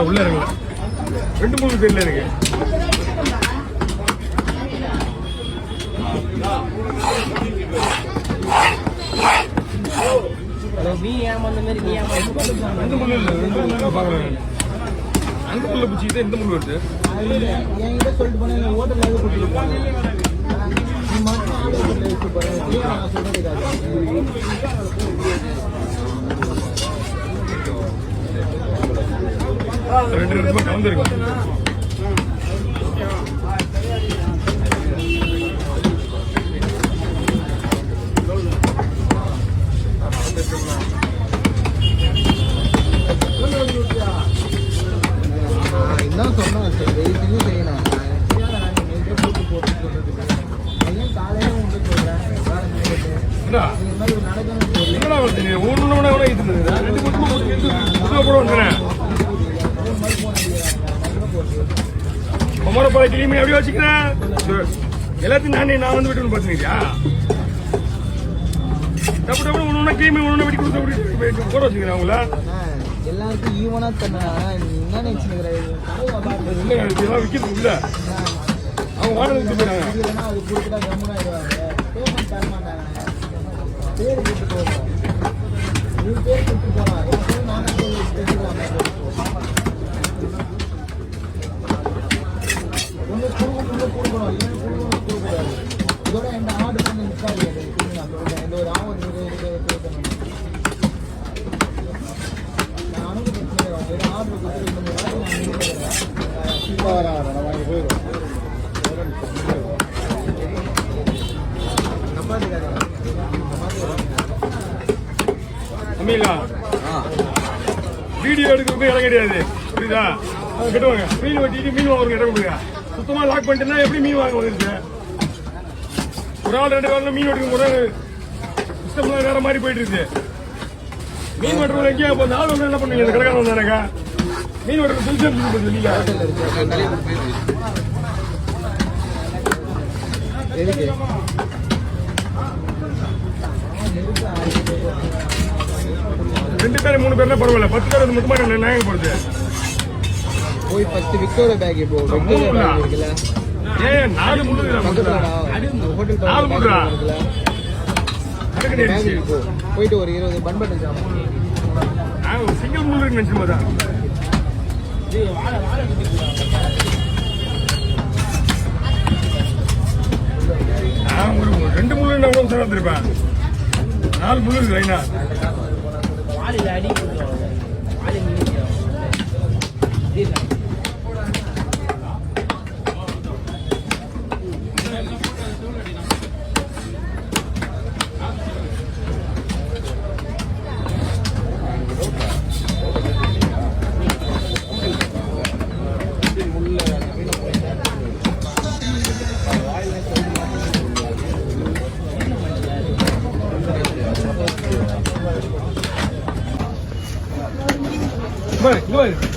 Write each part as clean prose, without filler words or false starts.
உள்ள இருக்கு 2-3 பேர்ல இருக்கு. அந்த முள்ள பிடிச்சிக்கிட்டு இந்த முள் வருது. என்கிட்ட சொல்லிட்டு போனேன் ஹோட்டல்ல ரெண்டு இடத்துல கலந்துருக்கு. என்ன சொன்னா செய்யணும் செய்யணும் காலையில உண்டு சொல்றேன் கிளிமை எப்படி வச்சுக்கிறேன் எல்லாத்தையும் நான் வந்து விட்டு பாத்துக்கிறியா டப்பு டப்பு ஒண்ணு கிளிமை ஒண்ணு வெட்டி கொடுத்து போட வச்சுக்கிறேன் அவங்கள எல்லாருக்கும் ஈவனா தண்ணா என்ன நினைச்சுக்கிறேன் விக்கிறது இல்ல அவங்க வாடகை போயிடாங்க அது கொடுத்துட்டா கம்முனா ஆயிடுவாங்க பேமெண்ட் தர மாட்டாங்க பேர் கொடுத்து போவோம் நீ பேர் கொடுத்து போலாம் நானே ஒன்று கொடுக்கணும் கொடுக்கூடாது இதோட எந்த ஆர்டர் பண்ணி நிற்காது எந்த ஒரு ஆவணம் நானும் ஆர்டர் கொடுத்து வாங்கி போயிடும் வீடியோ எடுக்கிறதுக்கு இடம் கிடையாது புரியுதா கட்டுவாங்க மீன் வெட்டிட்டு மீன் வாங்க இடம் கொடுங்க சுத்தமா லாக் பண்ணிட்டுனா எப்படி மீன் வாங்க வந்துருக்கு ஒரு ஆள் 2 காலம் மீன் வெட்டிக்கும் கூட சிஸ்டம்லாம் வேற மாதிரி போயிட்டு இருக்கு மீன் வெட்டுறது எங்கேயா இப்போ நாள் வந்து என்ன பண்ணுவீங்க கடைக்காரன் வந்தானக்கா மீன் வெட்டுறது புதுசாக இல்லையா ரெண்டு பேர் 3 பேர்ல பரவாயில்ல 10 பேர் மட்டுமா நியாயம் போடுது போய் 10 விக்டோரியா பேக் இப்போ இருக்குல்ல ஏன் 4 முள்ளுடா ஹோட்டல் 4 முள்ளுடா போயிட்டு ஒரு 20 பன் பட்டர் ஜாம் நான் சிங்கிள் முள்ளு நினைச்சேன் நான் ஒரு 2 முள்ளு நான் கூட சேர்ந்துருப்பேன் 4 முள்ளு இருக்கு லைனா அடி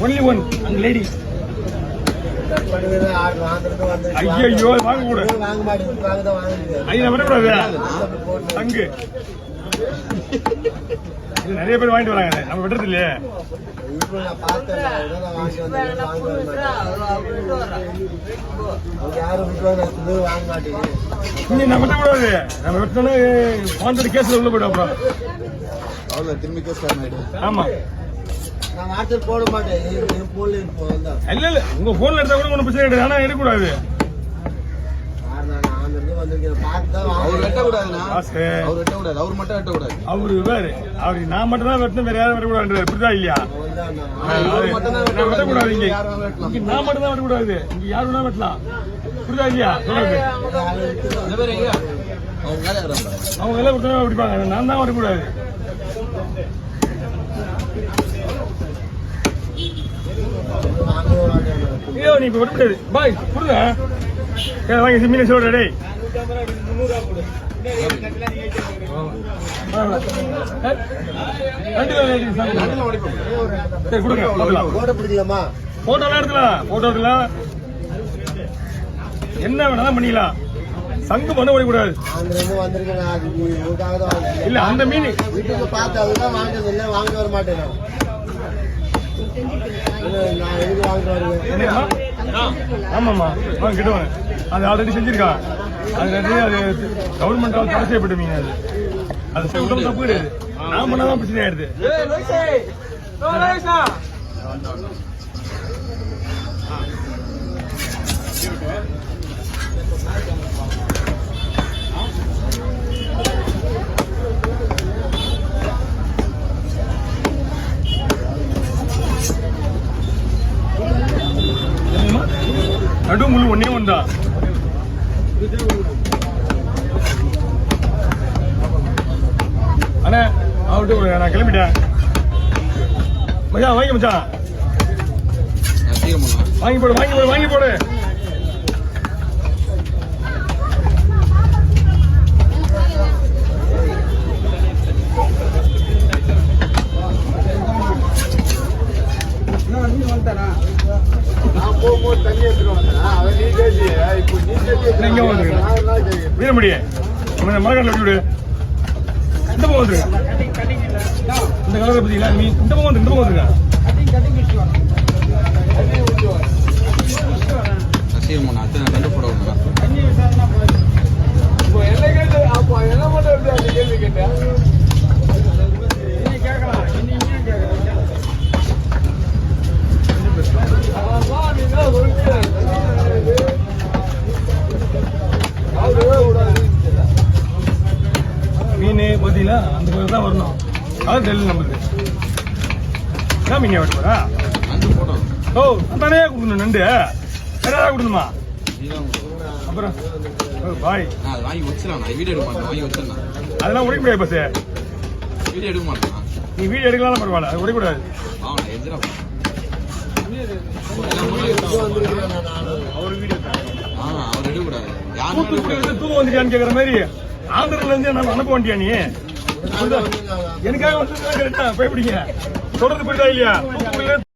only one and lady ஐயோ வாங்க கூட ஐயா விடக்கூடாது தங்கு இது நிறைய பேர் வாங்கிட்டு வராங்க நம்ம விடுறது இல்லையே நம்ம விடக்கூடாது நம்ம விட்டோன்னா வாங்கிட்டு கேஸ்ல உள்ள போயிடும் அப்புறம் அவ்வளோ திரும்பி கேஸ் ஆமா நான் வாட்ஸ்அப் போட மாட்டேன் இல்ல இல்ல உங்க போன்ல எடுத்தா கூட ஒன்றும் பிரச்சனை கிடையாது ஆனா எடுக்கக்கூடாது அவரு வேறு அவரு நான் மட்டும் தான் வெட்டணும் வேற யாரும் வெட்டக்கூடாது புரியுதா இல்லையா வெட்டக்கூடாது இங்க நான் மட்டும் தான் வெட்டக்கூடாது இங்க யாரு வேணா வெட்டலாம் புரியுதா இல்லையா சொல்றது அவங்க எல்லாம் கொடுத்தா வெடிப்பாங்க நான் தான் வெட்டக்கூடாது ஐயோ நீ இப்ப வெட்டக்கூடாது பாய் புரியுதா வாங்கி மீன் சொல்ற டேய். சரி கொடுங்க பார்க்கலாம். போட பிடிக்கலாமா? போட்டோலாம் எடுக்கலாம். போட்டோ எடுக்கலாம். என்ன வேணாலும் பண்ணிக்கலாம். சங்கு பண்ண ஓடக்கூடாது. அந்த ரெண்டு வந்திருக்கேன். அது உங்களுக்காக தான் வாங்கினேன். இல்ல அந்த மீன் வீட்டுக்கு பார்த்து அதுதான் வாங்கினது இல்லை. வாங்கிட்டு வர மாட்டேன் நான். நான் எதுக்கு வாங்கிட்டு வருவேன்? என்னம்மா? ஆமாம்மா வாங்க கிட்டுவாங்க. அது ஆல்ரெடி செஞ்சிருக்கான். அது கவர்மெண்டால் தடை செய்யப்பட்ட மீன் அது. அது செய்வது தப்பு கிடையாது. நான் பண்ணாதான் பிரச்சனை ஆயிடுது. நடு முழு ஒன்னே ஒன்றா. அண்ணா அவர்கிட்ட நான் கிளம்பிட்டேன். மச்சான் வாங்கி மச்சான் வாங்கி போடு வாங்கி போடு வாங்கி போடு. நான் போகும்போது தண்ணி எடுத்துட்டு வந்தேன். அவன் நீ கேட்டு இப்போ நீ கேட்டு இங்க வந்துருங்க வீரமடியே மரக்காட்டில் எப்படி விடு. இந்த பக்கம் வந்துருங்க. இந்த கலரை பத்திங்களா நீ இந்த பக்கம் வந்து இந்த பக்கம் வந்துருங்க. அப்போ என்ன மட்டும் எப்படி அந்த கேள்வி கேட்டேன்? மீன் பார்த்தீங்களா அந்த கோயில் தான் வரணும். அது டெல்லி நம்மளுக்கு என்ன மீன் வெட்ட போறா? ஓ அதானே கொடுக்கணும். நண்டு வேற கொடுக்கணுமா? அப்புறம் பாய் அதெல்லாம் உடைக்க முடியாது பஸ். நீ வீடியோ எடுக்கலாம் பரவாயில்ல. அது உடைக்கூடாது. தூக்கம் வந்துட்டியான்னு கேக்குற மாதிரி ஆந்திரில இருந்து நான் அனுப்ப வேண்டியா நீ? எனக்காக வந்து கரெக்டா போய் பிடிங்க. தொடர்ந்து போயிட்டா இல்லையா?